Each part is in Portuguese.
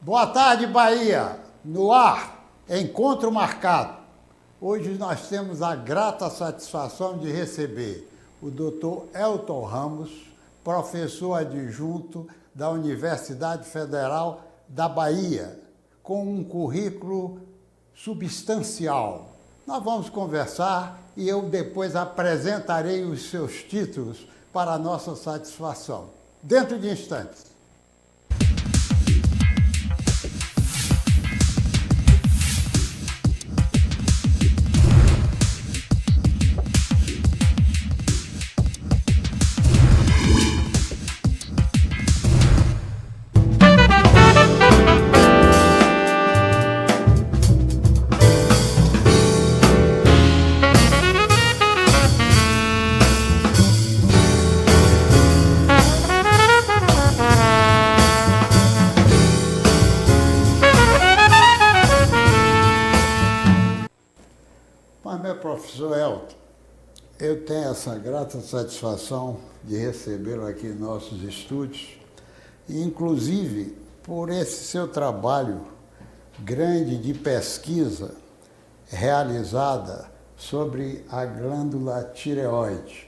Boa tarde, Bahia. No ar, encontro marcado. Hoje nós temos a grata satisfação de receber o Dr. Elton Ramos, professor adjunto da Universidade Federal da Bahia, com um currículo substancial. Nós vamos conversar e eu depois apresentarei os seus títulos para a nossa satisfação. Dentro de instantes. Mas, meu professor Elton, eu tenho essa grata satisfação de recebê-lo aqui em nossos estúdios, e inclusive por esse seu trabalho grande de pesquisa realizada sobre a glândula tireoide.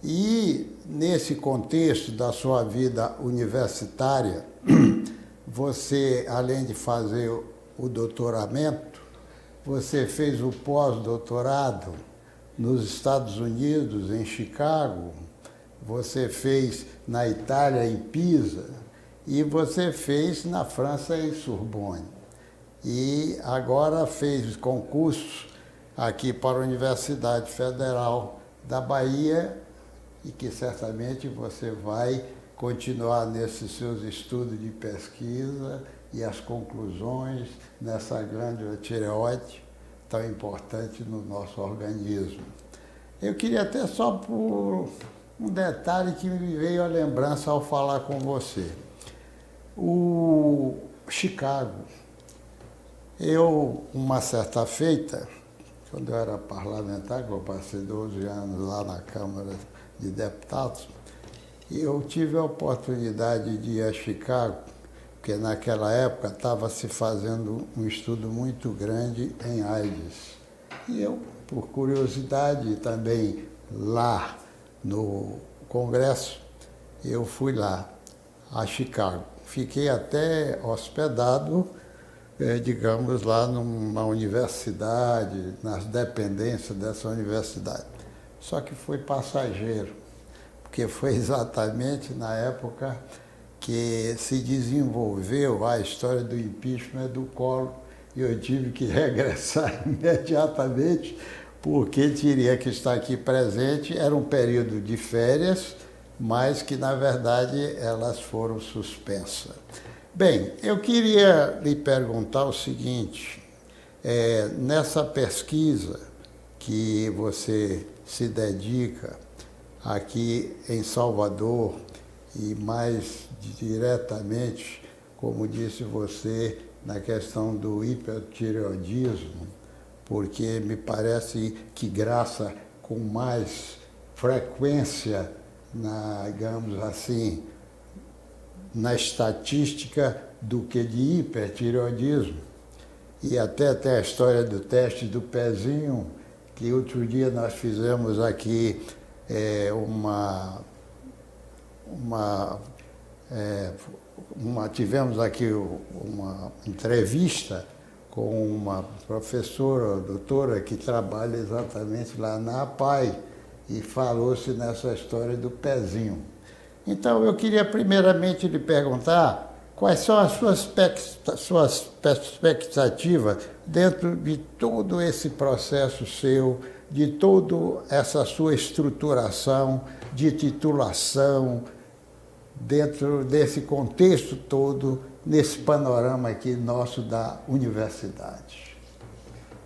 E nesse contexto da sua vida universitária, você, além de fazer o doutoramento, você fez o pós-doutorado nos Estados Unidos, em Chicago, você fez na Itália, em Pisa, e você fez na França, em Sorbonne. E agora fez concursos aqui para a Universidade Federal da Bahia, e que certamente você vai continuar nesses seus estudos de pesquisa e as conclusões nessa glândula tireoide tão importante no nosso organismo. Eu queria até só por um detalhe que me veio à lembrança ao falar com você. O Chicago, uma certa feita, quando eu era parlamentar, que eu passei 12 anos lá na Câmara de Deputados, eu tive a oportunidade de ir a Chicago, porque naquela época estava se fazendo um estudo muito grande em AIDS. E eu, por curiosidade, também lá no Congresso, eu fui lá, a Chicago. Fiquei até hospedado, digamos, lá numa universidade, nas dependências dessa universidade. Só que foi passageiro, porque foi exatamente na época que se desenvolveu a história do impeachment do Collor, e eu tive que regressar imediatamente, porque teria que estar aqui presente. Era um período de férias, mas que, na verdade, elas foram suspensas. Bem, eu queria lhe perguntar o seguinte, nessa pesquisa que você se dedica aqui em Salvador, e mais diretamente, como disse você, na questão do hipertireoidismo, porque me parece que graça com mais frequência, digamos assim, na estatística do que de hipertireoidismo. E até tem a história do teste do pezinho, que outro dia nós fizemos aqui tivemos aqui uma entrevista com uma professora, doutora, que trabalha exatamente lá na APAE, e falou-se nessa história do pezinho. Então, eu queria primeiramente lhe perguntar quais são as suas perspectivas dentro de todo esse processo seu, de toda essa sua estruturação de titulação, dentro desse contexto todo, nesse panorama aqui nosso da universidade.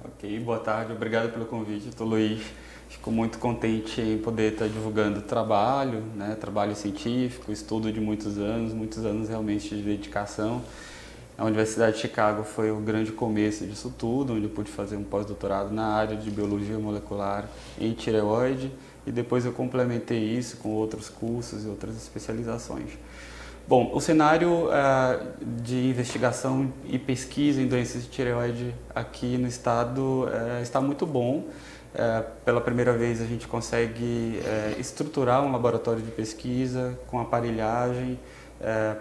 Ok, boa tarde, obrigado pelo convite, Dr. Luiz. Fico muito contente em poder estar divulgando trabalho, trabalho científico, estudo de muitos anos realmente de dedicação. A Universidade de Chicago foi o grande começo disso tudo, onde eu pude fazer um pós-doutorado na área de biologia molecular em tireoide, e depois eu complementei isso com outros cursos e outras especializações. Bom, o cenário de investigação e pesquisa em doenças de tireoide aqui no estado está muito bom. Pela primeira vez a gente consegue estruturar um laboratório de pesquisa com aparelhagem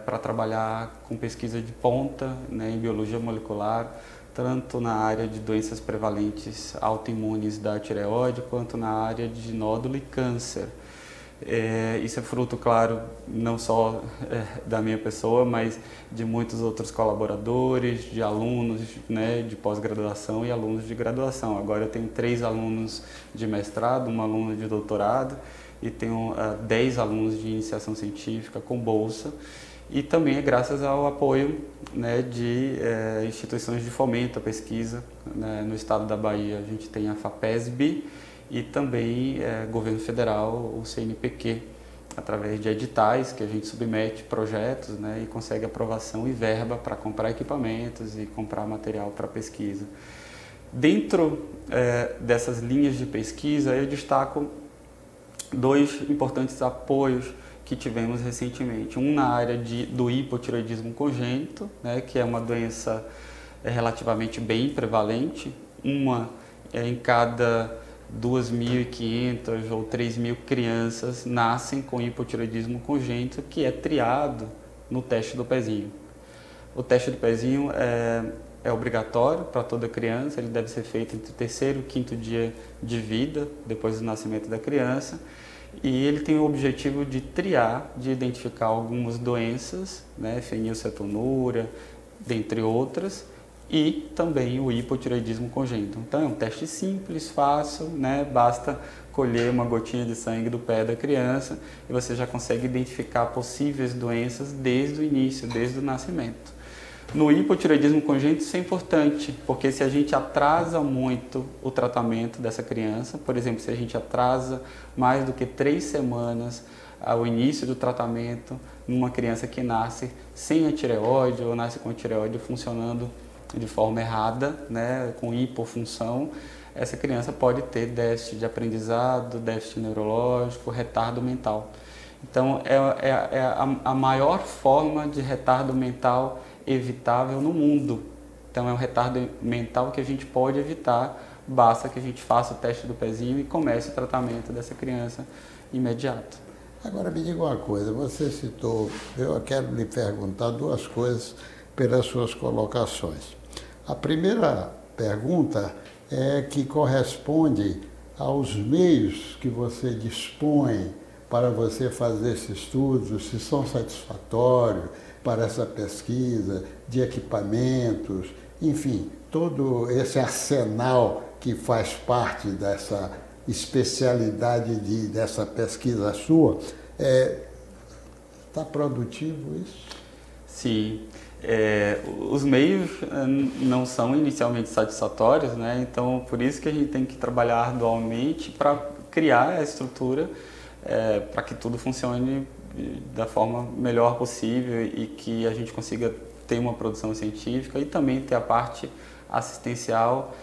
para trabalhar com pesquisa de ponta, né, em biologia molecular, tanto na área de doenças prevalentes autoimunes da tireoide, quanto na área de nódulo e câncer. Isso é fruto, claro, não só da minha pessoa, mas de muitos outros colaboradores, de alunos, né, de pós-graduação e alunos de graduação. Agora eu tenho 3 alunos de mestrado, um aluno de doutorado e tenho 10 alunos de iniciação científica com bolsa. E também é graças ao apoio, né, de instituições de fomento à pesquisa, né, no estado da Bahia. A gente tem a FAPESB e também governo federal, o CNPq, através de editais que a gente submete projetos, né, e consegue aprovação e verba para comprar equipamentos e comprar material para pesquisa. Dentro dessas linhas de pesquisa, eu destaco 2 importantes apoios que tivemos recentemente. Um na área do hipotireoidismo congênito, né, que é uma doença relativamente bem prevalente. Uma em cada 2.500 ou 3.000 crianças nascem com hipotireoidismo congênito, que é triado no teste do pezinho. O teste do pezinho é obrigatório para toda criança, ele deve ser feito entre o 3º e 5º dia de vida, depois do nascimento da criança. E ele tem o objetivo de triar, de identificar algumas doenças, né, fenilcetonúria, dentre outras, e também o hipotireoidismo congênito. Então é um teste simples, fácil, né, basta colher uma gotinha de sangue do pé da criança e você já consegue identificar possíveis doenças desde o início, desde o nascimento. No hipotireoidismo congênito isso é importante, porque se a gente atrasa muito o tratamento dessa criança, por exemplo, se a gente atrasa mais do que 3 semanas ao início do tratamento numa criança que nasce sem a tireoide ou nasce com a tireoide funcionando de forma errada, né, com hipofunção, essa criança pode ter déficit de aprendizado, déficit neurológico, retardo mental. Então é a maior forma de retardo mental evitável no mundo. Então é um retardo mental que a gente pode evitar, basta que a gente faça o teste do pezinho e comece o tratamento dessa criança imediato. Agora me diga uma coisa, você citou, eu quero lhe perguntar 2 coisas pelas suas colocações. A primeira pergunta é que corresponde aos meios que você dispõe para você fazer esse estudo, se são satisfatórios para essa pesquisa, de equipamentos, enfim, todo esse arsenal que faz parte dessa especialidade dessa pesquisa sua, está produtivo isso? Sim, os meios não são inicialmente satisfatórios, né? Então por isso que a gente tem que trabalhar arduamente para criar a estrutura para que tudo funcione da forma melhor possível e que a gente consiga ter uma produção científica e também ter a parte assistencial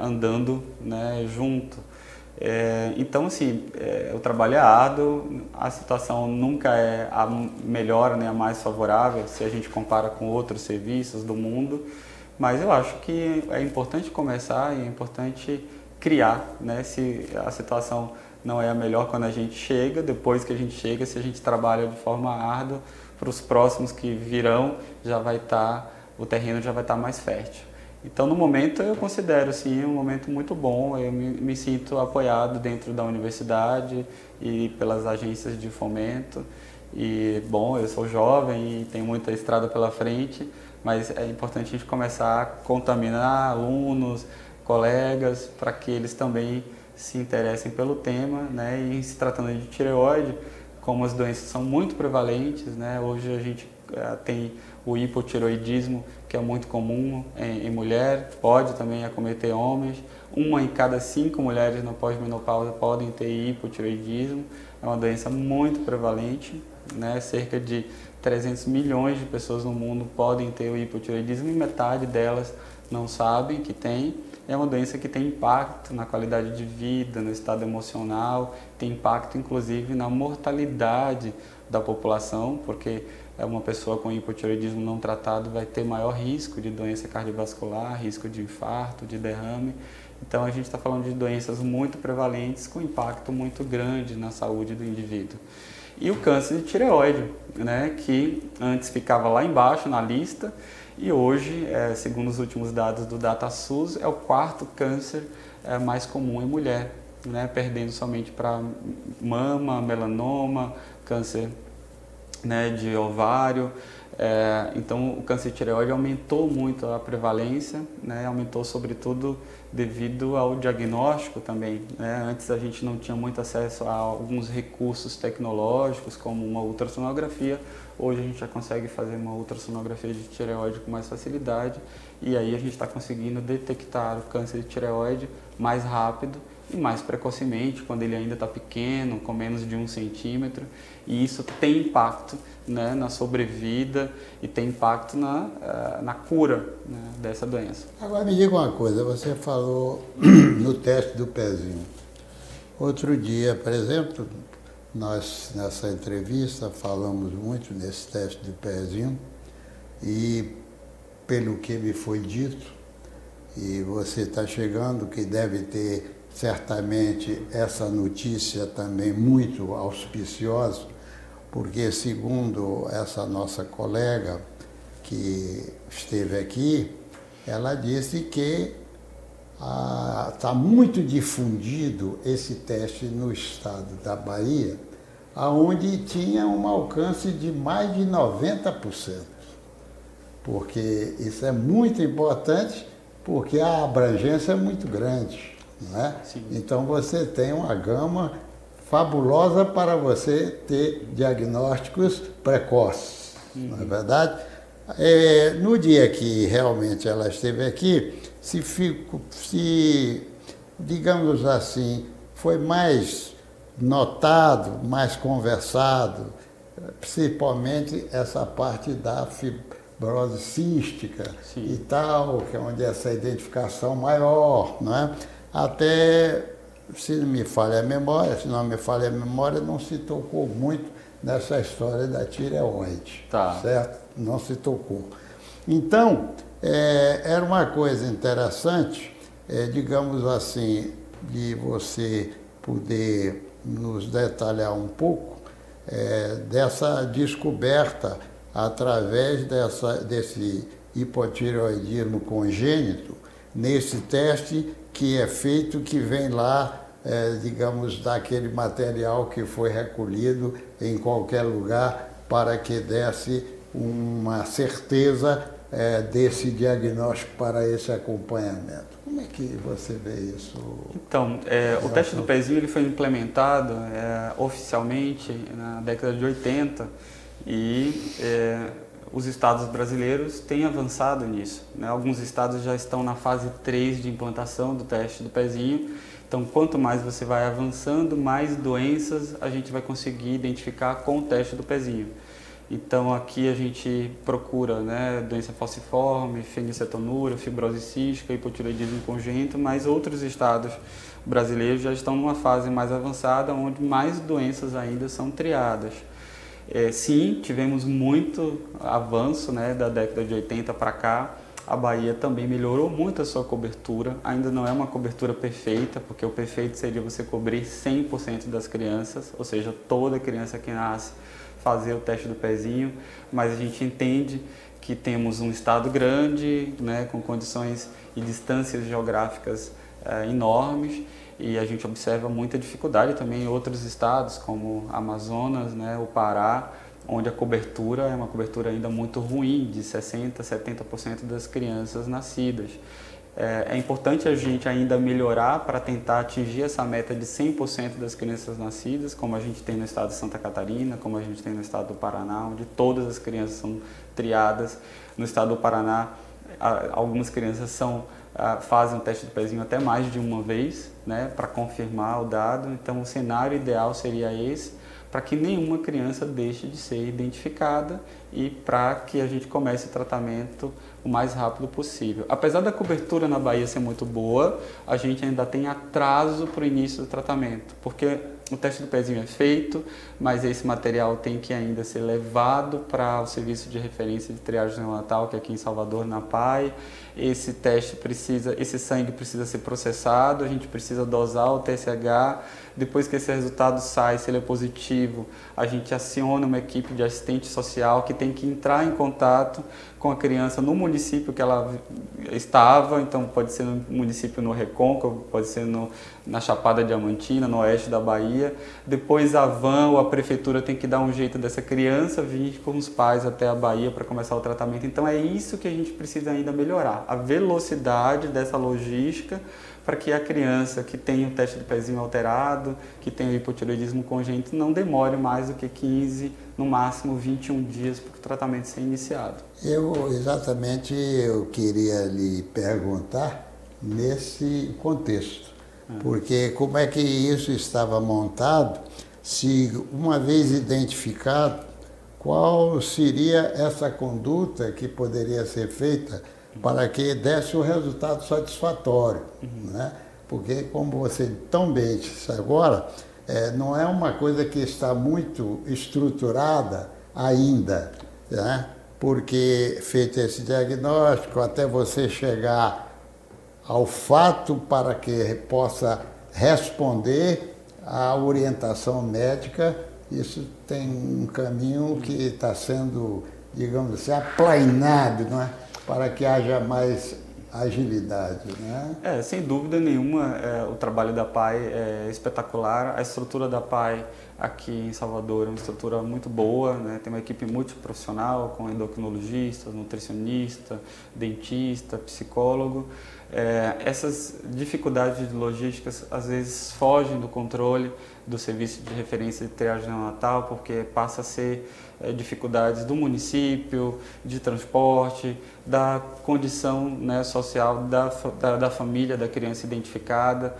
andando, né, junto. Então, assim, o trabalho é árduo, a situação nunca é a melhor, né, a mais favorável se a gente compara com outros serviços do mundo, mas eu acho que é importante começar e é importante criar, né, se a situação não é a melhor quando a gente chega, depois que a gente chega, se a gente trabalha de forma árdua, para os próximos que virão, o terreno já vai estar mais fértil. Então, no momento, eu considero, sim, um momento muito bom, eu me sinto apoiado dentro da universidade e pelas agências de fomento. E, bom, eu sou jovem e tenho muita estrada pela frente, mas é importante a gente começar a contaminar alunos, colegas, para que eles também se interessem pelo tema, né? E se tratando de tireoide, como as doenças são muito prevalentes, né? Hoje a gente tem o hipotireoidismo, que é muito comum em mulher, pode também acometer homens. 1 em cada 5 mulheres na pós-menopausa podem ter hipotireoidismo, é uma doença muito prevalente, né? Cerca de 300 milhões de pessoas no mundo podem ter o hipotireoidismo e metade delas não sabem que tem. é uma doença que tem impacto na qualidade de vida, no estado emocional, tem impacto inclusive na mortalidade da população, porque uma pessoa com hipotireoidismo não tratado vai ter maior risco de doença cardiovascular, risco de infarto, de derrame. Então a gente está falando de doenças muito prevalentes com impacto muito grande na saúde do indivíduo. E o câncer de tireoide, né, que antes ficava lá embaixo na lista e hoje, segundo os últimos dados do DataSUS, é o quarto câncer mais comum em mulher, né, perdendo somente para mama, melanoma, câncer, né, de ovário. Então o câncer de tireoide aumentou muito a prevalência, né, aumentou sobretudo devido ao diagnóstico também, né? Antes a gente não tinha muito acesso a alguns recursos tecnológicos como uma ultrassonografia. Hoje a gente já consegue fazer uma ultrassonografia de tireoide com mais facilidade e aí a gente está conseguindo detectar o câncer de tireoide mais rápido e mais precocemente, quando ele ainda está pequeno, com menos de 1 centímetro, e isso tem impacto, né, na sobrevida e tem impacto na cura, né, dessa doença. Agora me diga uma coisa, você falou no teste do pezinho. Outro dia, por exemplo, nós nessa entrevista falamos muito nesse teste do pezinho e pelo que me foi dito, e você está chegando que deve ter certamente essa notícia também muito auspiciosa, porque segundo essa nossa colega que esteve aqui, ela disse que está muito difundido esse teste no estado da Bahia, onde tinha um alcance de mais de 90%, porque isso é muito importante, porque a abrangência é muito grande. Não é? Então você tem uma gama fabulosa para você ter diagnósticos precoces, não é verdade? No dia que realmente ela esteve aqui, digamos assim, foi mais notado, mais conversado, principalmente essa parte da fibrose cística. Sim. E tal, que é onde essa identificação maior, não é? Até, se não me falha a memória, não se tocou muito nessa história da tireoide, certo? Não se tocou. Então, era uma coisa interessante, digamos assim, de você poder nos detalhar um pouco dessa descoberta através desse hipotireoidismo congênito, nesse teste que é feito, que vem lá, digamos, daquele material que foi recolhido em qualquer lugar para que desse uma certeza desse diagnóstico para esse acompanhamento. Como é que você vê isso? Então, o teste do pezinho ele foi implementado oficialmente na década de 80 e os estados brasileiros têm avançado nisso, né? Alguns estados já estão na fase 3 de implantação do teste do pezinho. Então, quanto mais você vai avançando, mais doenças a gente vai conseguir identificar com o teste do pezinho. Então, aqui a gente procura, né, doença falciforme, fenicetonúria, fibrose cística, hipotireoidismo congênito, mas outros estados brasileiros já estão numa fase mais avançada, onde mais doenças ainda são triadas. Sim, tivemos muito avanço, né, da década de 80 para cá. A Bahia também melhorou muito a sua cobertura. Ainda não é uma cobertura perfeita, porque o perfeito seria você cobrir 100% das crianças, ou seja, toda criança que nasce fazer o teste do pezinho. Mas a gente entende que temos um estado grande, né, com condições e distâncias geográficas enormes. E a gente observa muita dificuldade também em outros estados, como Amazonas, né, o Pará, onde a cobertura é uma cobertura ainda muito ruim, de 60%, 70% das crianças nascidas. É importante a gente ainda melhorar para tentar atingir essa meta de 100% das crianças nascidas, como a gente tem no estado de Santa Catarina, como a gente tem no estado do Paraná, onde todas as crianças são triadas. No estado do Paraná, algumas crianças fazem o teste do pezinho até mais de uma vez, né, para confirmar o dado. Então, o cenário ideal seria esse, para que nenhuma criança deixe de ser identificada e para que a gente comece o tratamento o mais rápido possível. Apesar da cobertura na Bahia ser muito boa, a gente ainda tem atraso para o início do tratamento, porque o teste do pezinho é feito, mas esse material tem que ainda ser levado para o serviço de referência de triagem neonatal, que é aqui em Salvador, na PAI. Esse sangue precisa ser processado, a gente precisa dosar o TSH. Depois que esse resultado sai, se ele é positivo, a gente aciona uma equipe de assistente social que tem que entrar em contato com a criança no município que ela estava, então pode ser no município no Recôncavo, pode ser na Chapada Diamantina, no oeste da Bahia. Depois a van ou a prefeitura tem que dar um jeito dessa criança vir com os pais até a Bahia para começar o tratamento. Então é isso que a gente precisa ainda melhorar, a velocidade dessa logística, para que a criança que tem o teste do pezinho alterado, que tem o hipotireoidismo congênito, não demore mais do que 15, no máximo 21 dias para o tratamento ser iniciado. Eu queria lhe perguntar nesse contexto, porque como é que isso estava montado, se uma vez identificado, qual seria essa conduta que poderia ser feita para que desse um resultado satisfatório, né? Porque, como você tão bem disse agora, não é uma coisa que está muito estruturada ainda, né? Porque feito esse diagnóstico, até você chegar ao fato para que possa responder à orientação médica, isso tem um caminho que está sendo, digamos assim, aplainado, não é? Para que haja mais agilidade, né? Sem dúvida nenhuma, o trabalho da PAI é espetacular. A estrutura da PAI aqui em Salvador é uma estrutura muito boa, né? Tem uma equipe multiprofissional com endocrinologista, nutricionista, dentista, psicólogo. Essas dificuldades logísticas às vezes fogem do controle do serviço de referência de triagem neonatal, porque passa a ser dificuldades do município, de transporte, da condição, né, social da família, da criança identificada,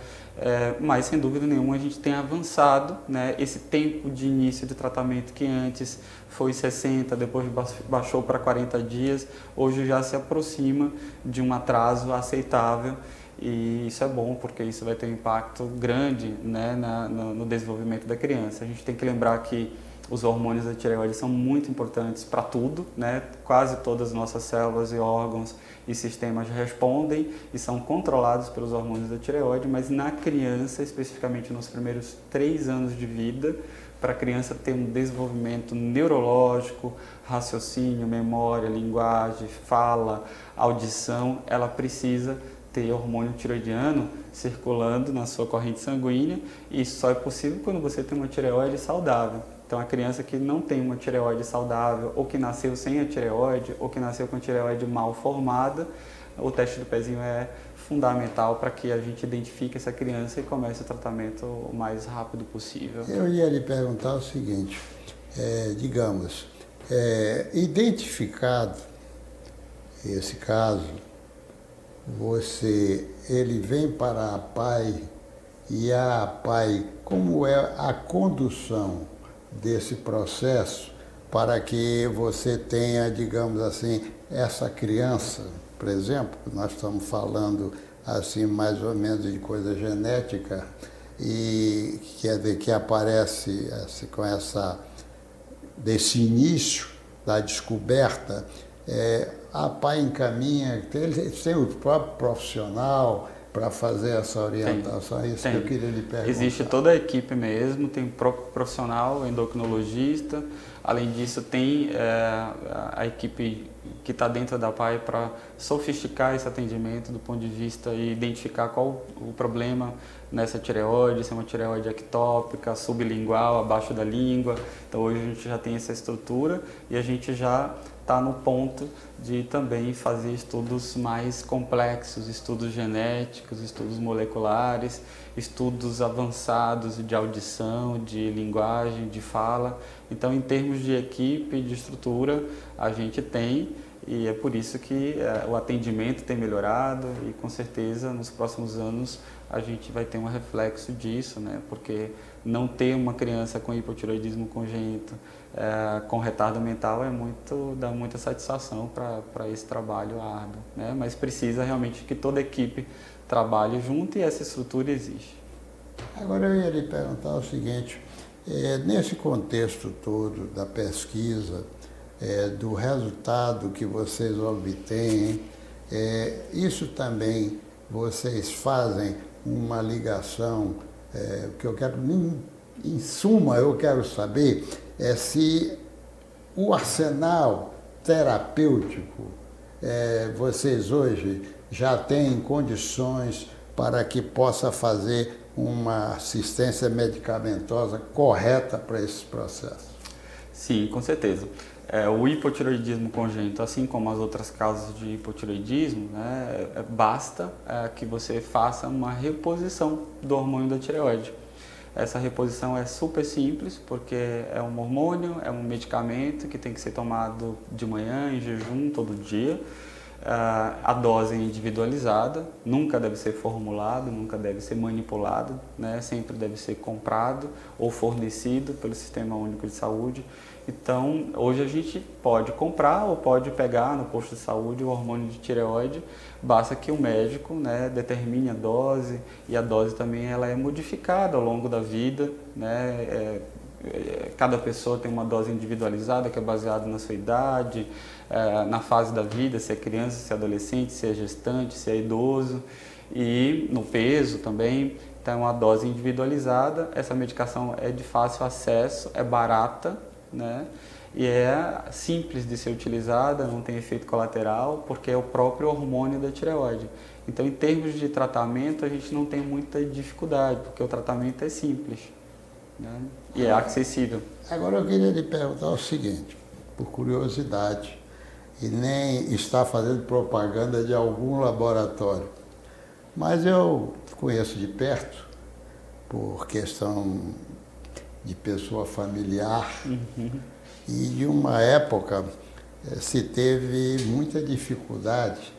mas sem dúvida nenhuma a gente tem avançado, né, esse tempo de início de tratamento que antes foi 60, depois baixou para 40 dias, hoje já se aproxima de um atraso aceitável. E isso é bom, porque isso vai ter um impacto grande, né, no desenvolvimento da criança. A gente tem que lembrar que os hormônios da tireoide são muito importantes para tudo, né? Quase todas as nossas células e órgãos e sistemas respondem e são controlados pelos hormônios da tireoide, mas na criança, especificamente nos primeiros 3 anos de vida, para a criança ter um desenvolvimento neurológico, raciocínio, memória, linguagem, fala, audição, ela precisa ter hormônio tiroidiano circulando na sua corrente sanguínea, e isso só é possível quando você tem uma tireoide saudável. Então, a criança que não tem uma tireoide saudável, ou que nasceu sem a tireoide, ou que nasceu com a tireoide mal formada, o teste do pezinho é fundamental para que a gente identifique essa criança e comece o tratamento o mais rápido possível. Eu ia lhe perguntar o seguinte, digamos, identificado esse caso, ele vem para a PAI e a PAI, como é a condução desse processo para que você tenha, digamos assim, essa criança, por exemplo, nós estamos falando assim mais ou menos de coisa genética, e quer dizer que aparece com desse início da descoberta, a PAI encaminha, tem o próprio profissional para fazer essa orientação, é isso que eu queria lhe perguntar. Existe toda a equipe mesmo, tem o próprio profissional, endocrinologista, além disso tem a equipe que está dentro da PAI para sofisticar esse atendimento do ponto de vista e identificar qual o problema nessa tireoide, se é uma tireoide ectópica, sublingual, abaixo da língua. Então hoje a gente já tem essa estrutura e a gente já está no ponto de também fazer estudos mais complexos, estudos genéticos, estudos moleculares, estudos avançados de audição, de linguagem, de fala. Então, em termos de equipe, de estrutura, a gente tem, e é por isso que o atendimento tem melhorado e, com certeza, nos próximos anos a gente vai ter um reflexo disso, né? Porque não ter uma criança com hipotireoidismo congênito, com retardo mental, dá muita satisfação para esse trabalho árduo, né? Mas precisa realmente que toda a equipe trabalhe junto e essa estrutura existe. Agora eu ia lhe perguntar o seguinte, nesse contexto todo da pesquisa, do resultado que vocês obtêm, isso também vocês fazem uma ligação, que eu quero, em suma, eu quero saber se o arsenal terapêutico, vocês hoje já têm condições para que possa fazer uma assistência medicamentosa correta para esses processos? Sim, com certeza. O hipotireoidismo congênito, assim como as outras causas de hipotireoidismo, né, basta que você faça uma reposição do hormônio da tireoide. Essa reposição é super simples, porque é um hormônio, é um medicamento que tem que ser tomado de manhã, em jejum, todo dia. A dose é individualizada, nunca deve ser formulado, nunca deve ser manipulado, né? Sempre deve ser comprado ou fornecido pelo Sistema Único de Saúde. Então, hoje a gente pode comprar ou pode pegar no posto de saúde o hormônio de tireoide, basta que o médico, né, determine a dose, e a dose também ela é modificada ao longo da vida, né? Cada pessoa tem uma dose individualizada que é baseada na sua idade, na fase da vida, se é criança, se é adolescente, se é gestante, se é idoso, e no peso também. Então é uma dose individualizada. Essa medicação é de fácil acesso, é barata, né? E é simples de ser utilizada, não tem efeito colateral, porque é o próprio hormônio da tireoide. Então, em termos de tratamento, a gente não tem muita dificuldade, porque o tratamento é simples, né? E é acessível. Agora eu queria lhe perguntar o seguinte, por curiosidade, e nem está fazendo propaganda de algum laboratório, mas eu conheço de perto, por questão de pessoa familiar, e de uma época se teve muita dificuldade.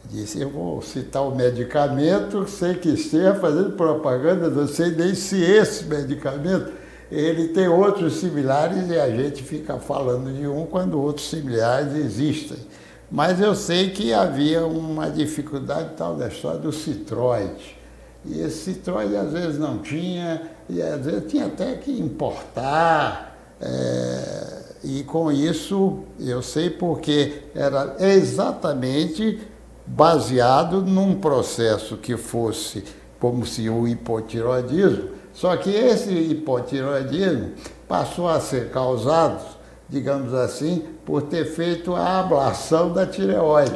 Disse, eu vou citar o medicamento, sei que esteja fazendo propaganda, não sei nem se esse medicamento, ele tem outros similares e a gente fica falando de um quando outros similares existem. Mas eu sei que havia uma dificuldade tal da história do citroide. E esse citroide às vezes não tinha, e às vezes tinha até que importar. E com isso eu sei porque era exatamente baseado num processo que fosse como se o hipotireoidismo, só que esse hipotireoidismo passou a ser causado, digamos assim, por ter feito a ablação da tireoide.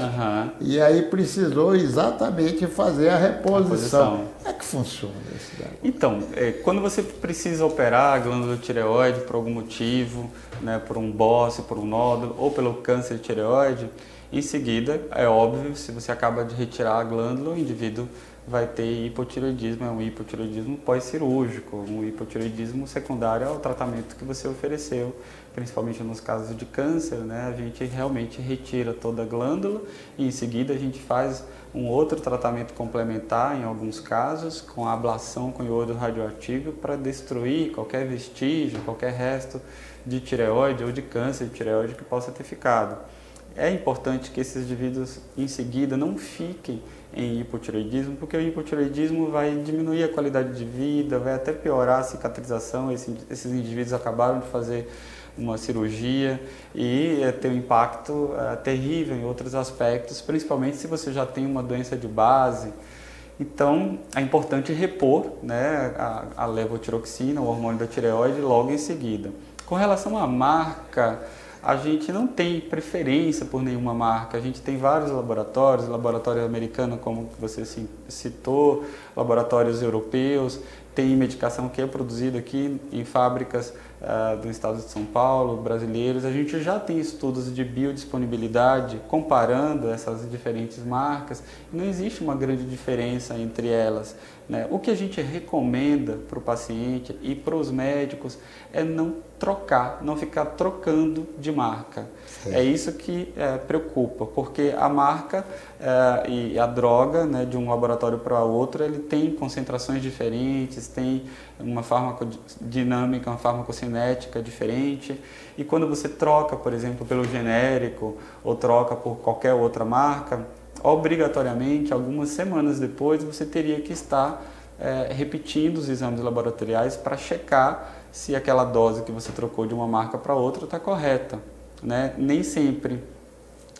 E aí precisou exatamente fazer a reposição. Como é que funciona isso daí? Então, quando você precisa operar a glândula tireoide por algum motivo, né, por um bócio, por um nódulo ou pelo câncer de tireoide, em seguida, é óbvio, se você acaba de retirar a glândula, o indivíduo vai ter hipotireoidismo, é um hipotireoidismo pós-cirúrgico, um hipotireoidismo secundário ao tratamento que você ofereceu, principalmente nos casos de câncer, né? A gente realmente retira toda a glândula e em seguida a gente faz um outro tratamento complementar, em alguns casos, com a ablação com iodo radioativo para destruir qualquer vestígio, qualquer resto de tireoide ou de câncer de tireoide que possa ter ficado. É importante que esses indivíduos em seguida não fiquem em hipotireoidismo, porque o hipotireoidismo vai diminuir a qualidade de vida, vai até piorar a cicatrização. Esses indivíduos acabaram de fazer uma cirurgia e ter um impacto terrível em outros aspectos, principalmente se você já tem uma doença de base. Então, é importante repor, né, a levotiroxina, o hormônio da tireoide, logo em seguida. Com relação à marca, a gente não tem preferência por nenhuma marca. A gente tem vários laboratórios, laboratório americano, como você citou, laboratórios europeus, tem medicação que é produzida aqui em fábricas do estado de São Paulo, brasileiros, a gente já tem estudos de biodisponibilidade comparando essas diferentes marcas, e não existe uma grande diferença entre elas, né? O que a gente recomenda para o paciente e para os médicos é não trocar, não ficar trocando de marca. É isso que preocupa, porque a marca e a droga, né, de um laboratório para outro, ele tem concentrações diferentes, tem uma farmacodinâmica, uma farmacocinética diferente, e quando você troca, por exemplo, pelo genérico ou troca por qualquer outra marca, obrigatoriamente, algumas semanas depois, você teria que estar repetindo os exames laboratoriais para checar se aquela dose que você trocou de uma marca para outra está correta, né? Nem sempre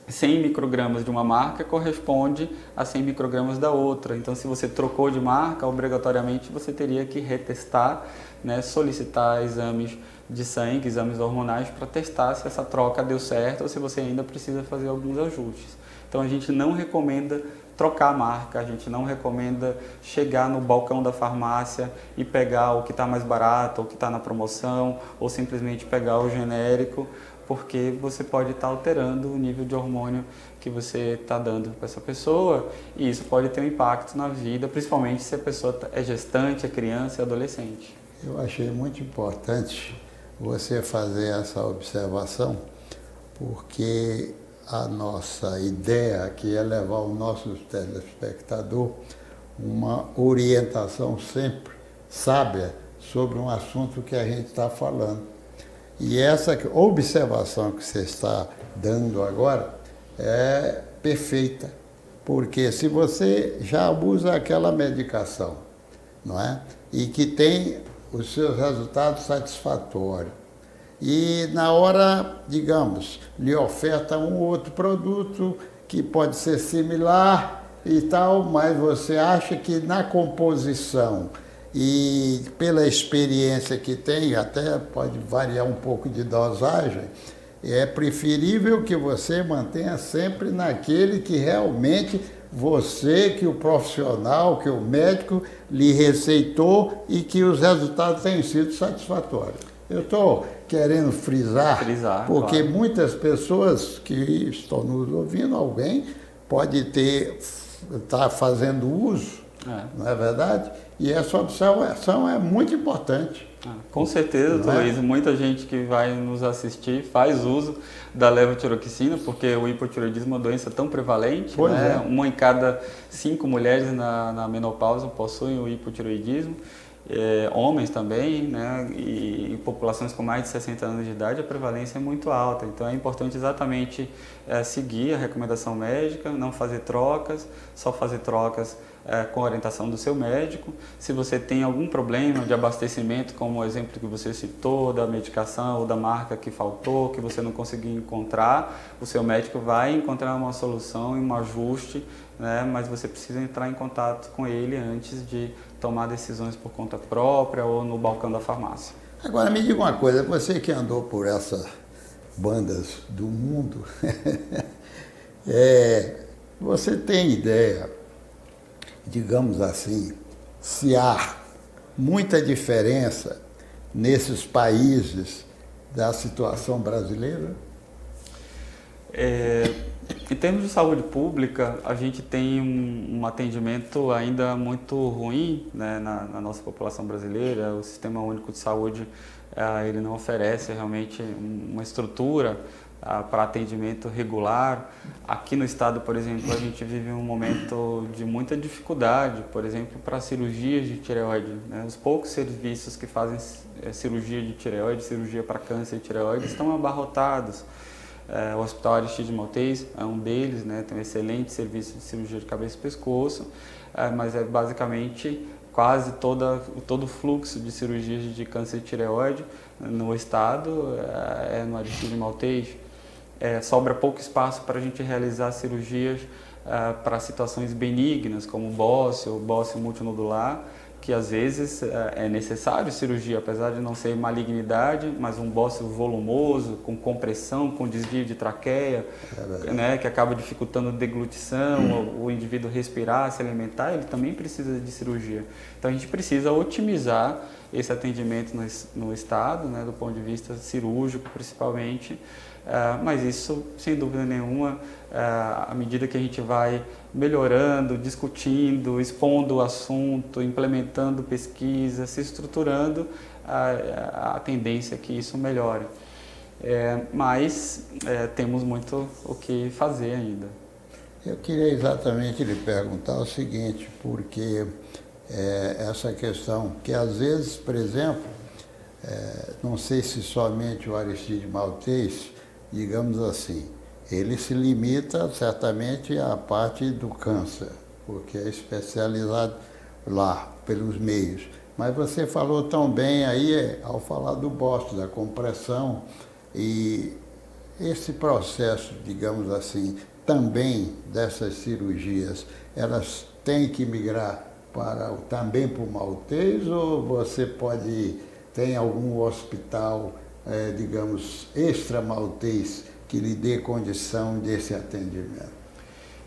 100 microgramas de uma marca corresponde a 100 microgramas da outra. Então, se você trocou de marca, obrigatoriamente você teria que retestar, né? Solicitar exames de sangue, exames hormonais para testar se essa troca deu certo ou se você ainda precisa fazer alguns ajustes. Então, a gente não recomenda trocar a marca, a gente não recomenda chegar no balcão da farmácia e pegar o que está mais barato, ou o que está na promoção, ou simplesmente pegar o genérico, porque você pode estar alterando o nível de hormônio que você está dando para essa pessoa, e isso pode ter um impacto na vida, principalmente se a pessoa é gestante, é criança, é adolescente. Eu achei muito importante você fazer essa observação, porque a nossa ideia aqui é levar ao nosso telespectador uma orientação sempre sábia sobre um assunto que a gente está falando. E essa observação que você está dando agora é perfeita, porque se você já usa aquela medicação, não é? E que tem os seus resultados satisfatórios, e na hora, digamos, lhe oferta um outro produto que pode ser similar e tal, mas você acha que na composição e pela experiência que tem, até pode variar um pouco de dosagem, é preferível que você mantenha sempre naquele que realmente você, que o profissional, que o médico lhe receitou e que os resultados tenham sido satisfatórios. Eu estou querendo frisar, porque claro, muitas pessoas que estão nos ouvindo, alguém pode estar fazendo uso, não é verdade? E essa observação é muito importante. Com certeza, Luiz, muita gente que vai nos assistir faz uso da levotiroxina, porque o hipotireoidismo é uma doença tão prevalente, né? Uma em cada 5 mulheres na menopausa possuem o hipotireoidismo. Homens também, né, e em populações com mais de 60 anos de idade a prevalência é muito alta, então é importante exatamente seguir a recomendação médica, não fazer trocas, só fazer trocas com a orientação do seu médico. Se você tem algum problema de abastecimento, como o exemplo que você citou, da medicação ou da marca que faltou, que você não conseguiu encontrar, o seu médico vai encontrar uma solução e um ajuste, né, mas você precisa entrar em contato com ele antes de tomar decisões por conta própria ou no balcão da farmácia. Agora me diga uma coisa, você que andou por essas bandas do mundo, você tem ideia, digamos assim, se há muita diferença nesses países da situação brasileira? Em termos de saúde pública, a gente tem um atendimento ainda muito ruim, né, na nossa população brasileira. O Sistema Único de Saúde ele não oferece realmente uma estrutura para atendimento regular. Aqui no estado, por exemplo, a gente vive um momento de muita dificuldade, por exemplo, para cirurgias de tireoide, né? Os poucos serviços que fazem cirurgia de tireoide, cirurgia para câncer de tireoide, estão abarrotados. O Hospital Aristide Maltês é um deles, né? Tem um excelente serviço de cirurgia de cabeça e pescoço, mas é basicamente quase todo o fluxo de cirurgias de câncer de tireoide no estado no Aristide Maltês. Sobra pouco espaço para a gente realizar cirurgias para situações benignas, como bócio multinodular, que às vezes é necessário cirurgia, apesar de não ser malignidade, mas um bócio volumoso, com compressão, com desvio de traqueia, né, que acaba dificultando a deglutição, o indivíduo respirar, se alimentar, ele também precisa de cirurgia. Então a gente precisa otimizar esse atendimento no estado, né, do ponto de vista cirúrgico principalmente, mas isso, sem dúvida nenhuma, à medida que a gente vai melhorando, discutindo, expondo o assunto, implementando pesquisa, se estruturando, a tendência é que isso melhore. Mas temos muito o que fazer ainda. Eu queria exatamente lhe perguntar o seguinte, porque essa questão, que às vezes, por exemplo, não sei se somente o Aristide Maltês, digamos assim, ele se limita certamente à parte do câncer, porque é especializado lá pelos meios. Mas você falou tão bem aí ao falar do Boston, da compressão, e esse processo, digamos assim, também dessas cirurgias, elas têm que migrar também para o Maltês, ou você tem algum hospital, digamos, extra-maltês que lhe dê condição desse atendimento?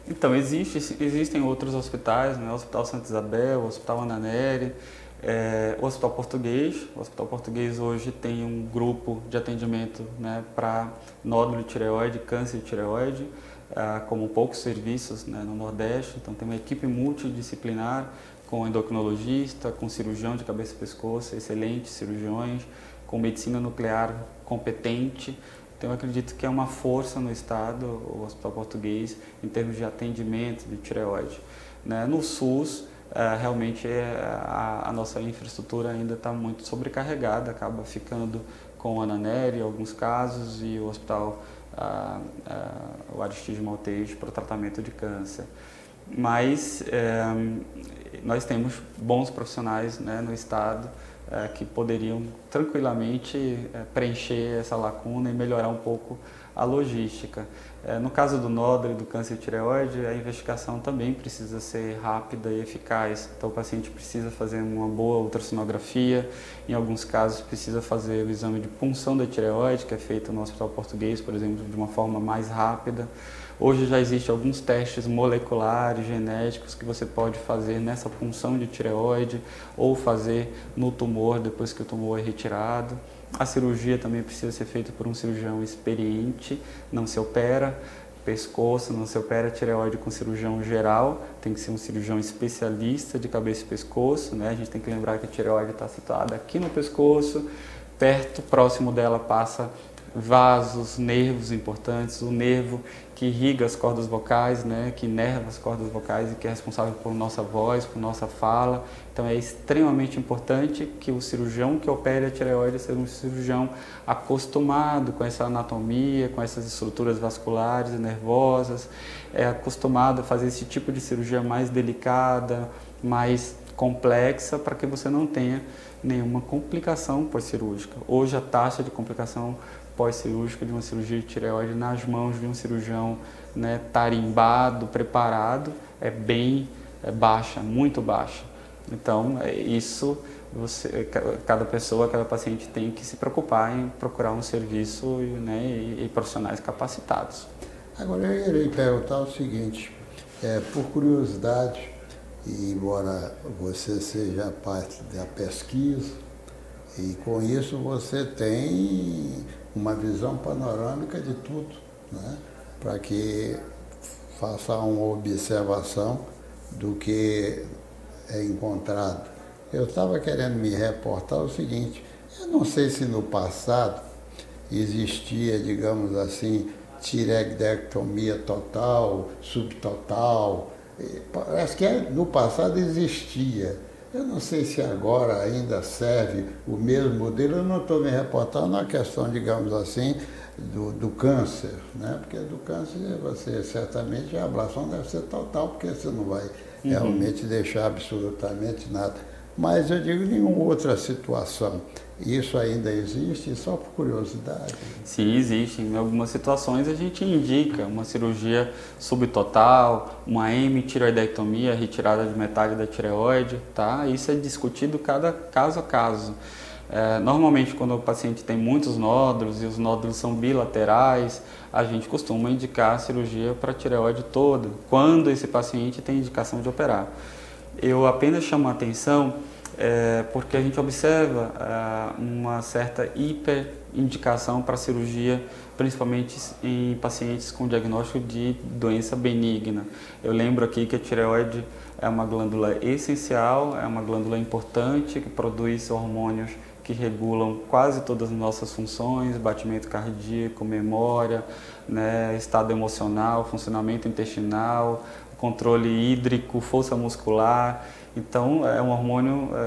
Então, existem outros hospitais, né? O Hospital Santa Isabel, o Hospital Ana Nery, o Hospital Português. O Hospital Português hoje tem um grupo de atendimento, né, para nódulo de tireoide, câncer de tireoide, como poucos serviços, né, no Nordeste. Então, tem uma equipe multidisciplinar com endocrinologista, com cirurgião de cabeça e pescoço, excelentes cirurgiões, com medicina nuclear competente. Então, eu acredito que é uma força no estado, o Hospital Português, em termos de atendimento de tireoide. Né? No SUS, realmente a nossa infraestrutura ainda está muito sobrecarregada, acaba ficando com o Ana Nery em alguns casos e o Hospital o Aristide Maltês para o tratamento de câncer. Mas nós temos bons profissionais, né, no estado que poderiam tranquilamente preencher essa lacuna e melhorar um pouco a logística. No caso do nódulo e do câncer de tireoide, a investigação também precisa ser rápida e eficaz. Então, o paciente precisa fazer uma boa ultrassonografia, em alguns casos precisa fazer o exame de punção da tireoide, que é feito no Hospital Português, por exemplo, de uma forma mais rápida. Hoje já existem alguns testes moleculares, genéticos, que você pode fazer nessa punção de tireoide ou fazer no tumor, depois que o tumor é retirado. A cirurgia também precisa ser feita por um cirurgião experiente, não se opera pescoço, não se opera tireoide com cirurgião geral, tem que ser um cirurgião especialista de cabeça e pescoço, né? A gente tem que lembrar que a tireoide está situada aqui no pescoço, próximo dela passa vasos, nervos importantes, o nervo que irriga as cordas vocais, né, que inerva as cordas vocais e que é responsável por nossa voz, por nossa fala. Então é extremamente importante que o cirurgião que opere a tireoide seja um cirurgião acostumado com essa anatomia, com essas estruturas vasculares e nervosas, acostumado a fazer esse tipo de cirurgia mais delicada, mais complexa, para que você não tenha nenhuma complicação pós-cirúrgica. Hoje a taxa de complicação pós-cirúrgica de uma cirurgia de tireoide nas mãos de um cirurgião, né, tarimbado, preparado, é bem baixa, muito baixa. Então, cada pessoa, cada paciente tem que se preocupar em procurar um serviço, né, e profissionais capacitados. Agora, eu irei perguntar o seguinte, por curiosidade, e embora você seja parte da pesquisa, e com isso você tem uma visão panorâmica de tudo, né? Para que faça uma observação do que é encontrado. Eu estava querendo me reportar o seguinte, eu não sei se no passado existia, digamos assim, tireoidectomia total, subtotal, parece que no passado existia. Eu não sei se agora ainda serve o mesmo modelo, eu não estou me reportando na questão, digamos assim, do câncer, né? Porque do câncer você certamente a ablação deve ser total, porque você não vai realmente deixar absolutamente nada. Mas eu digo nenhuma outra situação. Isso ainda existe, só por curiosidade? Sim, existe. Em algumas situações a gente indica uma cirurgia subtotal, uma hemitireoidectomia, retirada de metade da tireoide, tá? Isso é discutido cada caso a caso. Normalmente, quando o paciente tem muitos nódulos e os nódulos são bilaterais, a gente costuma indicar a cirurgia para a tireoide toda, quando esse paciente tem indicação de operar. Eu apenas chamo a atenção porque a gente observa uma certa hiperindicação para cirurgia, principalmente em pacientes com diagnóstico de doença benigna. Eu lembro aqui que a tireoide é uma glândula essencial, é uma glândula importante que produz hormônios que regulam quase todas as nossas funções, batimento cardíaco, memória, né, estado emocional, funcionamento intestinal, controle hídrico, força muscular. Então,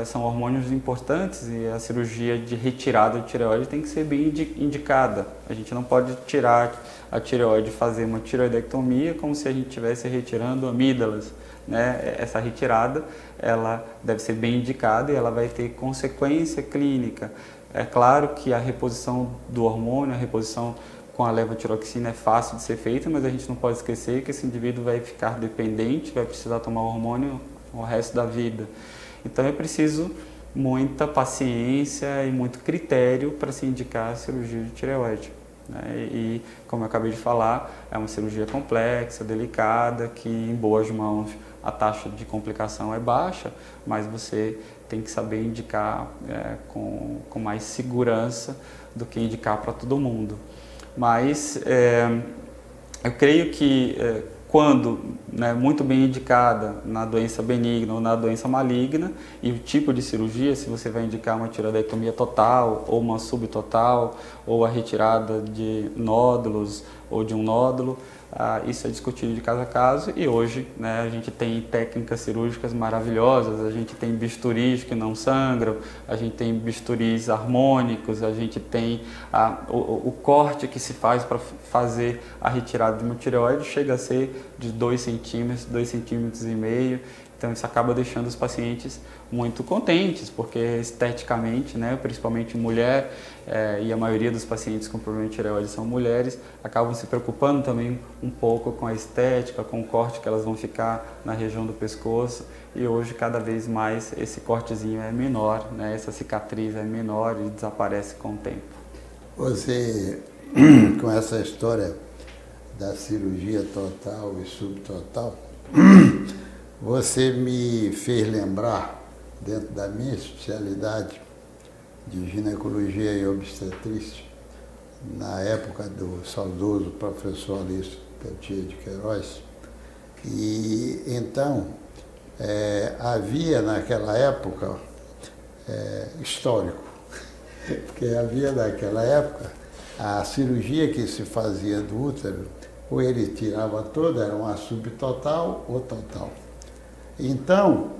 são hormônios importantes e a cirurgia de retirada de tireoide tem que ser bem indicada. A gente não pode tirar a tireoide e fazer uma tireoidectomia como se a gente estivesse retirando amígdalas, né? Essa retirada ela deve ser bem indicada e ela vai ter consequência clínica. É claro que a reposição do hormônio, a reposição com a levotiroxina é fácil de ser feita, mas a gente não pode esquecer que esse indivíduo vai ficar dependente, vai precisar tomar hormônio o resto da vida. Então é preciso muita paciência e muito critério para se indicar a cirurgia de tireoide, né? E como eu acabei de falar, é uma cirurgia complexa, delicada, que em boas mãos a taxa de complicação é baixa, mas você tem que saber indicar com mais segurança do que indicar para todo mundo. Mas eu creio que quando, né, muito bem indicada na doença benigna ou na doença maligna, e o tipo de cirurgia, se você vai indicar uma tireoidectomia total ou uma subtotal, ou a retirada de nódulos ou de um nódulo, isso é discutido de caso a caso. E hoje, né, a gente tem técnicas cirúrgicas maravilhosas, a gente tem bisturis que não sangram, a gente tem bisturis harmônicos, a gente tem o corte que se faz para fazer a retirada de uma tireoide chega a ser de 2 centímetros, 2,5 centímetros. Então isso acaba deixando os pacientes muito contentes, porque esteticamente, né, principalmente mulher, e a maioria dos pacientes com problema de tireoide são mulheres, acabam se preocupando também um pouco com a estética, com o corte que elas vão ficar na região do pescoço, e hoje cada vez mais esse cortezinho é menor, né, essa cicatriz é menor e desaparece com o tempo. Você, com essa história da cirurgia total e subtotal, você me fez lembrar, dentro da minha especialidade de ginecologia e obstetrícia, na época do saudoso professor Alice Peltier de Queiroz, e então havia naquela época, histórico, porque havia naquela época a cirurgia que se fazia do útero, ou ele tirava toda, era uma subtotal ou total. Então,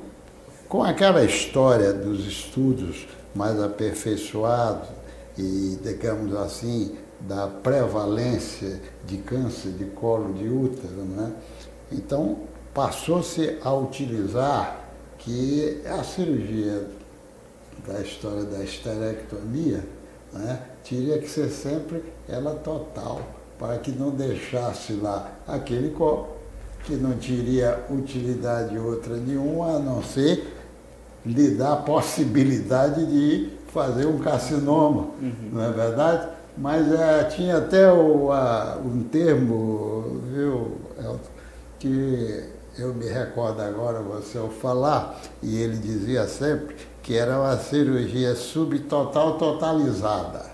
com aquela história dos estudos mais aperfeiçoados e, digamos assim, da prevalência de câncer de colo de útero, né? Então passou-se a utilizar que a cirurgia da história da esterectomia, né, teria que ser sempre ela total, para que não deixasse lá aquele corpo que não teria utilidade outra nenhuma, a não ser lhe dar a possibilidade de fazer um carcinoma, não é verdade? Mas tinha até um termo, viu, Elton, que eu me recordo agora, você ao falar, e ele dizia sempre que era uma cirurgia subtotal totalizada.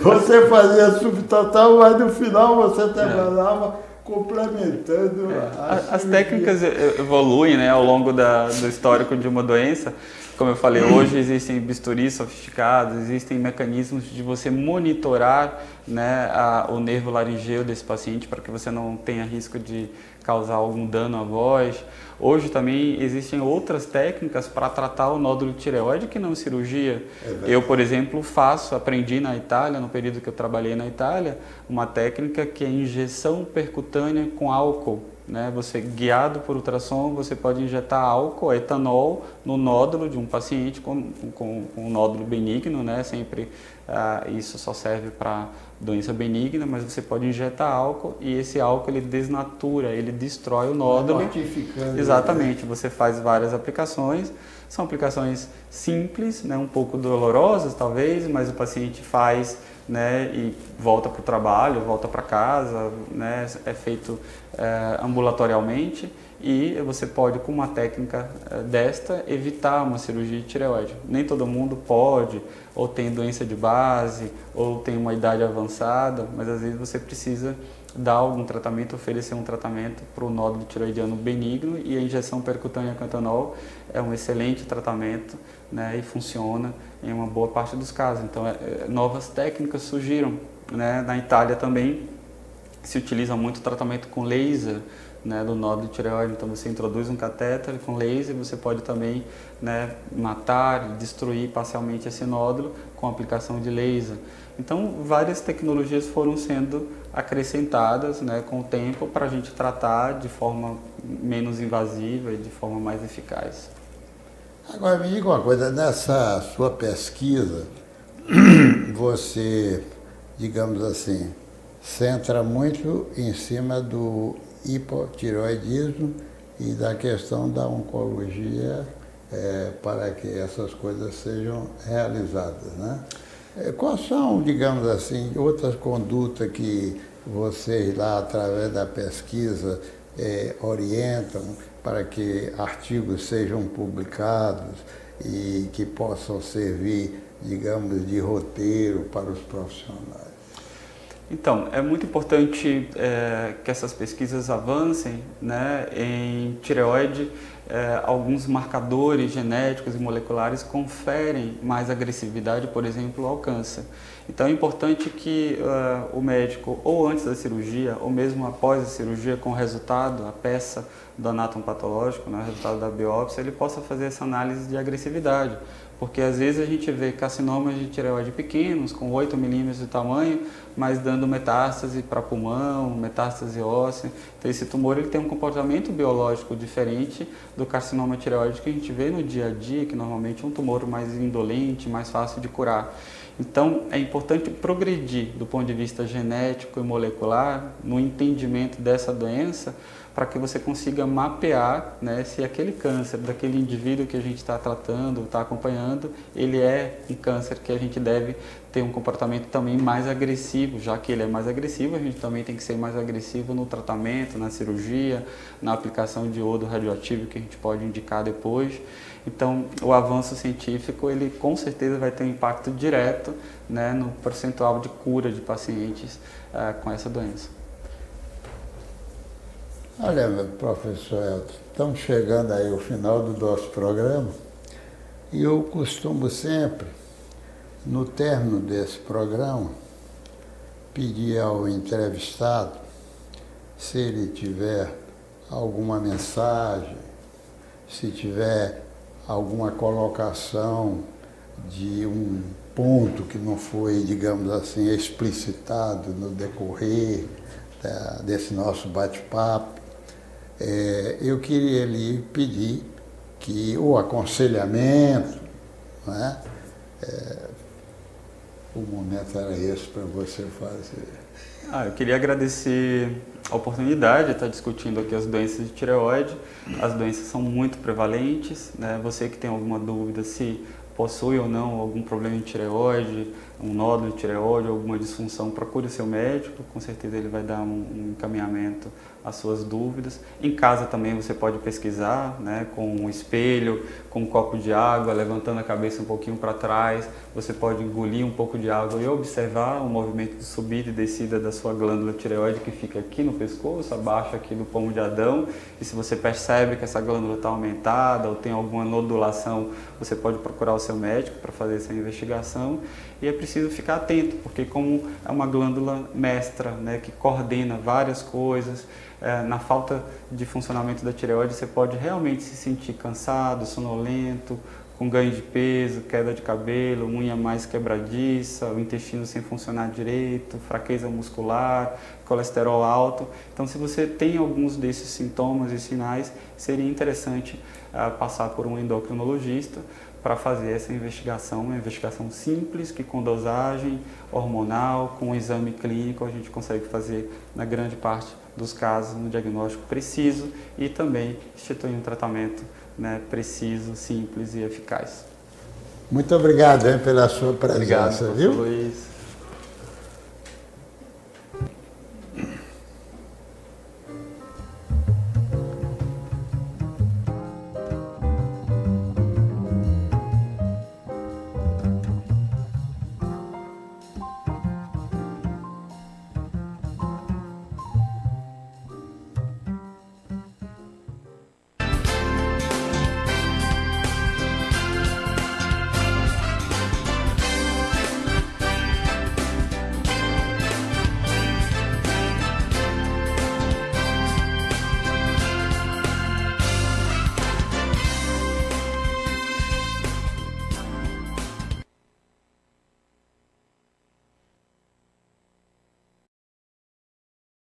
Você fazia subtotal, mas no final você trabalhava complementando as técnicas evoluem, né, ao longo do histórico de uma doença. Como eu falei, hoje existem bisturis sofisticados, existem mecanismos de você monitorar, né, o nervo laringeu desse paciente para que você não tenha risco de causar algum dano à voz. Hoje também existem outras técnicas para tratar o nódulo tireoide que não cirurgia. Eu, por exemplo, aprendi na Itália, no período que eu trabalhei na Itália, uma técnica que é injeção percutânea com álcool. Né? Você, guiado por ultrassom, você pode injetar álcool, etanol, no nódulo de um paciente com um nódulo benigno, né? Sempre isso só serve para doença benigna, mas você pode injetar álcool e esse álcool ele desnatura, ele destrói o nódulo. Exatamente, você faz várias aplicações, são aplicações simples, né? Um pouco dolorosas talvez, mas o paciente faz, né, e volta para o trabalho, volta para casa, né, é feito ambulatorialmente e você pode, com uma técnica desta, evitar uma cirurgia de tireoide. Nem todo mundo pode, ou tem doença de base, ou tem uma idade avançada, mas às vezes você precisa dar algum tratamento, oferecer um tratamento para o nódulo tireoidiano benigno, e a injeção percutânea com etanol é um excelente tratamento, né, e funciona em uma boa parte dos casos. Então, novas técnicas surgiram, né? Na Itália também se utiliza muito o tratamento com laser, né, do nódulo tireoide. Então você introduz um catéter com laser, você pode também, né, matar e destruir parcialmente esse nódulo com aplicação de laser. Então várias tecnologias foram sendo acrescentadas, né, com o tempo, para a gente tratar de forma menos invasiva e de forma mais eficaz. Agora me diga uma coisa, nessa sua pesquisa, você, digamos assim, centra muito em cima do hipotireoidismo e da questão da oncologia para que essas coisas sejam realizadas, né? Quais são, digamos assim, outras condutas que vocês lá, através da pesquisa, orientam para que artigos sejam publicados e que possam servir, digamos, de roteiro para os profissionais? Então, é muito importante que essas pesquisas avancem, né? Em tireoide, alguns marcadores genéticos e moleculares conferem mais agressividade, por exemplo, ao câncer. Então é importante que o médico, ou antes da cirurgia, ou mesmo após a cirurgia, com o resultado, a peça do anátomo patológico, né, o resultado da biópsia, ele possa fazer essa análise de agressividade. Porque às vezes a gente vê carcinomas de tireoide pequenos, com 8 milímetros de tamanho, mas dando metástase para pulmão, metástase óssea. Então esse tumor ele tem um comportamento biológico diferente do carcinoma tireoide que a gente vê no dia a dia, que normalmente é um tumor mais indolente, mais fácil de curar. Então é importante progredir do ponto de vista genético e molecular no entendimento dessa doença, para que você consiga mapear, né, se aquele câncer daquele indivíduo que a gente está tratando, está acompanhando, ele é um câncer que a gente deve ter um comportamento também mais agressivo. Já que ele é mais agressivo, a gente também tem que ser mais agressivo no tratamento, na cirurgia, na aplicação de iodo radioativo que a gente pode indicar depois. Então, o avanço científico, ele com certeza vai ter um impacto direto, né, no percentual de cura de pacientes com essa doença. Olha, meu professor Elton, estamos chegando aí ao final do nosso programa e eu costumo sempre, no término desse programa, pedir ao entrevistado, se ele tiver alguma mensagem, se tiver alguma colocação de um ponto que não foi, digamos assim, explicitado no decorrer desse nosso bate-papo, eu queria lhe pedir que o aconselhamento, né, o momento era esse para você fazer. Eu queria agradecer a oportunidade de estar discutindo aqui as doenças de tireoide. As doenças são muito prevalentes, né? Você que tem alguma dúvida se possui ou não algum problema de tireoide, um nódulo de tireoide, alguma disfunção, procure o seu médico, com certeza ele vai dar um encaminhamento às suas dúvidas. Em casa também você pode pesquisar, né, com um espelho, com um copo de água, levantando a cabeça um pouquinho para trás, você pode engolir um pouco de água e observar o movimento de subida e descida da sua glândula tireoide, que fica aqui no pescoço, abaixo aqui do pomo de Adão, e se você percebe que essa glândula está aumentada ou tem alguma nodulação, você pode procurar o seu médico para fazer essa investigação. E é preciso ficar atento, porque como é uma glândula mestra, né, que coordena várias coisas, na falta de funcionamento da tireoide você pode realmente se sentir cansado, sonolento, com ganho de peso, queda de cabelo, unha mais quebradiça, o intestino sem funcionar direito, fraqueza muscular, colesterol alto. Então, se você tem alguns desses sintomas e sinais, seria interessante passar por um endocrinologista para fazer essa investigação, uma investigação simples, que com dosagem hormonal, com um exame clínico, a gente consegue fazer na grande parte dos casos um diagnóstico preciso e também instituir um tratamento, né, preciso, simples e eficaz. Muito obrigado, hein, pela sua presença, Obrigado, viu? Luiz.